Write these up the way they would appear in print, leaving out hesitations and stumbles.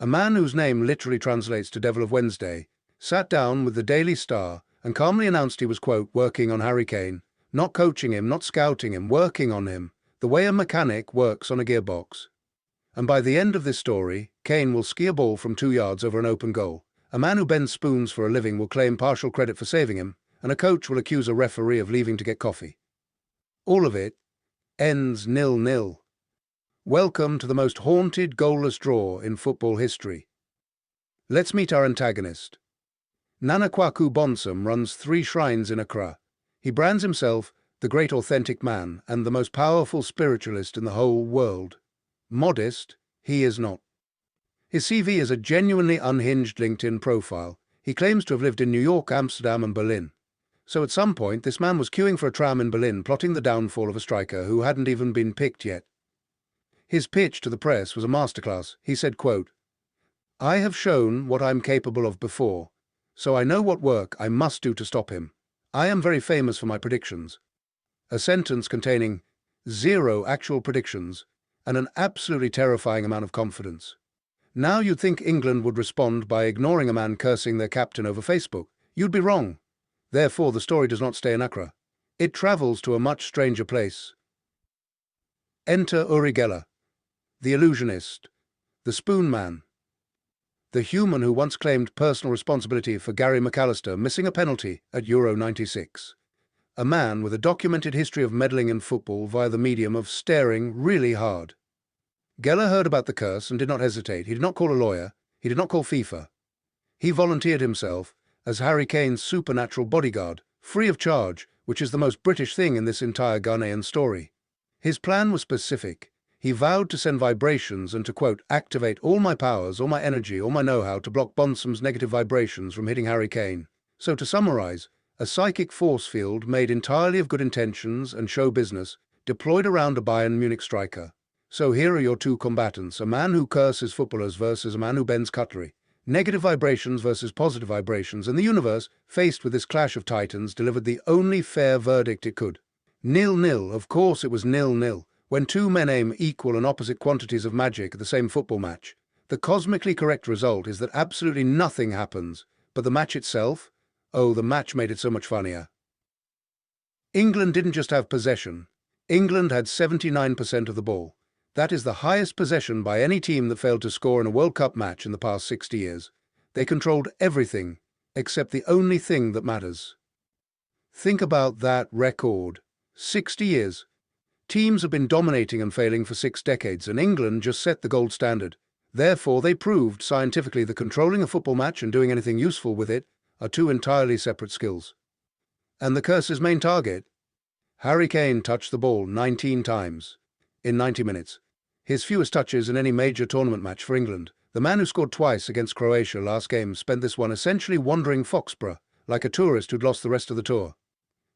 A man whose name literally translates to Devil of Wednesday, sat down with the Daily Star and calmly announced he was, quote, working on Harry Kane, not coaching him, not scouting him, working on him, the way a mechanic works on a gearbox. And by the end of this story, Kane will ski a ball from 2 yards over an open goal. A man who bends spoons for a living will claim partial credit for saving him, and a coach will accuse a referee of leaving to get coffee. All of it ends 0-0. Welcome to the most haunted goalless draw in football history. Let's meet our antagonist. Nana Kwaku Bonsom runs 3 shrines in Accra. He brands himself the great authentic man and the most powerful spiritualist in the whole world. Modest, he is not. His CV is a genuinely unhinged LinkedIn profile. He claims to have lived in New York, Amsterdam and Berlin. So at some point, this man was queuing for a tram in Berlin, plotting the downfall of a striker who hadn't even been picked yet. His pitch to the press was a masterclass. He said, quote, "I have shown what I'm capable of before, so I know what work I must do to stop him. I am very famous for my predictions." A sentence containing 0 actual predictions and an absolutely terrifying amount of confidence. Now you'd think England would respond by ignoring a man cursing their captain over Facebook. You'd be wrong. Therefore, the story does not stay in Accra. It travels to a much stranger place. Enter Uri Geller, the illusionist, the spoon man, the human who once claimed personal responsibility for Gary McAllister missing a penalty at Euro 96. A man with a documented history of meddling in football via the medium of staring really hard. Geller heard about the curse and did not hesitate. He did not call a lawyer. He did not call FIFA. He volunteered himself as Harry Kane's supernatural bodyguard, free of charge, which is the most British thing in this entire Ghanaian story. His plan was specific. He vowed to send vibrations and to, quote, activate all my powers, all my energy, all my know-how to block Bonsom's negative vibrations from hitting Harry Kane. So to summarize, a psychic force field made entirely of good intentions and show business, deployed around a Bayern Munich striker. So here are your 2 combatants, a man who curses footballers versus a man who bends cutlery. Negative vibrations versus positive vibrations, and the universe, faced with this clash of titans, delivered the only fair verdict it could. 0-0, of course it was 0-0. When 2 men aim equal and opposite quantities of magic at the same football match, the cosmically correct result is that absolutely nothing happens. But the match itself? Oh, the match made it so much funnier. England didn't just have possession. England had 79% of the ball. That is the highest possession by any team that failed to score in a World Cup match in the past 60 years. They controlled everything, except the only thing that matters. Think about that record. 60 years. Teams have been dominating and failing for 6 decades, and England just set the gold standard. Therefore, they proved scientifically that controlling a football match and doing anything useful with it are 2 entirely separate skills. And the curse's main target? Harry Kane touched the ball 19 times in 90 minutes. His fewest touches in any major tournament match for England. The man who scored twice against Croatia last game spent this one essentially wandering Foxborough, like a tourist who'd lost the rest of the tour.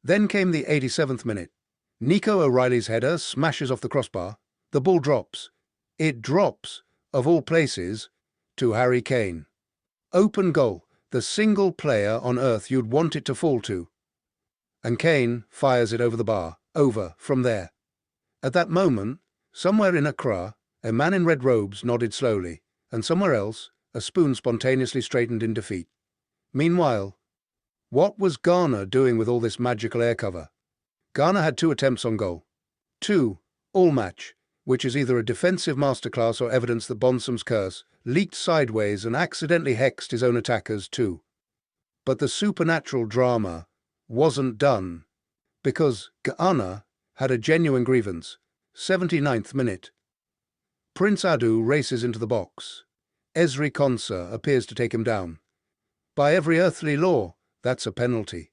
Then came the 87th minute. Nico O'Reilly's header smashes off the crossbar. The ball drops. It drops, of all places, to Harry Kane. Open goal, the single player on earth you'd want it to fall to. And Kane fires it over the bar, over, from there. At that moment, somewhere in Accra, a man in red robes nodded slowly, and somewhere else, a spoon spontaneously straightened in defeat. Meanwhile, what was Ghana doing with all this magical air cover? Ghana had 2 attempts on goal. 2, all match, which is either a defensive masterclass or evidence that Bonsom's curse leaked sideways and accidentally hexed his own attackers too. But the supernatural drama wasn't done, because Ghana had a genuine grievance. 79th minute. Prince Adu races into the box. Ezri Konsa appears to take him down. By every earthly law, that's a penalty.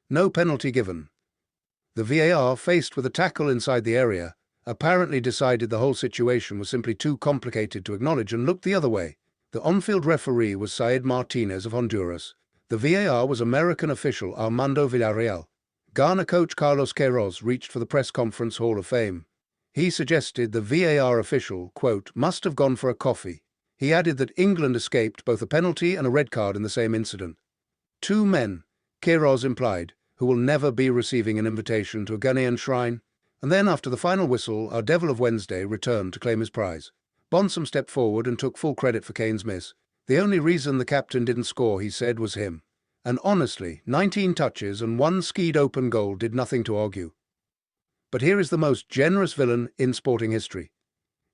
No penalty given. The VAR, faced with a tackle inside the area, apparently decided the whole situation was simply too complicated to acknowledge and looked the other way. The on-field referee was Said Martinez of Honduras. The VAR was American official Armando Villarreal. Ghana coach Carlos Queiroz reached for the press conference Hall of Fame. He suggested the VAR official, quote, must have gone for a coffee. He added that England escaped both a penalty and a red card in the same incident. 2 men, Queiroz implied, who will never be receiving an invitation to a Ghanaian shrine. And then, after the final whistle, our Devil of Wednesday returned to claim his prize. Bonsom stepped forward and took full credit for Kane's miss. The only reason the captain didn't score, he said, was him. And honestly, 19 touches and one skied open goal did nothing to argue. But here is the most generous villain in sporting history.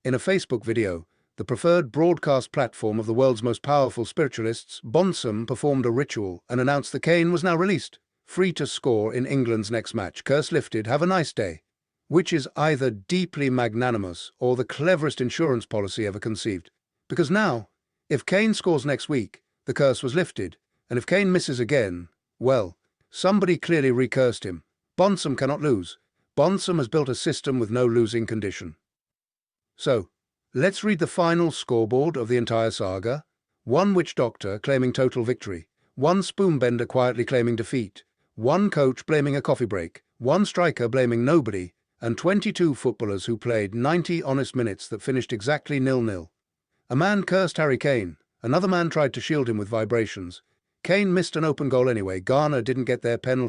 In a Facebook video, the preferred broadcast platform of the world's most powerful spiritualists, Bonsom performed a ritual and announced that Kane was now released, free to score in England's next match. Curse lifted, have a nice day. Which is either deeply magnanimous or the cleverest insurance policy ever conceived. Because now, if Kane scores next week, the curse was lifted, and if Kane misses again, well, somebody clearly recursed him. Bonsom cannot lose. Bonsom has built a system with no losing condition. So, let's read the final scoreboard of the entire saga. One witch doctor claiming total victory, one spoonbender quietly claiming defeat, one coach blaming a coffee break, one striker blaming nobody, and 22 footballers who played 90 honest minutes that finished exactly 0-0. A man cursed Harry Kane, another man tried to shield him with vibrations. Kane missed an open goal anyway. Ghana didn't get their penalty.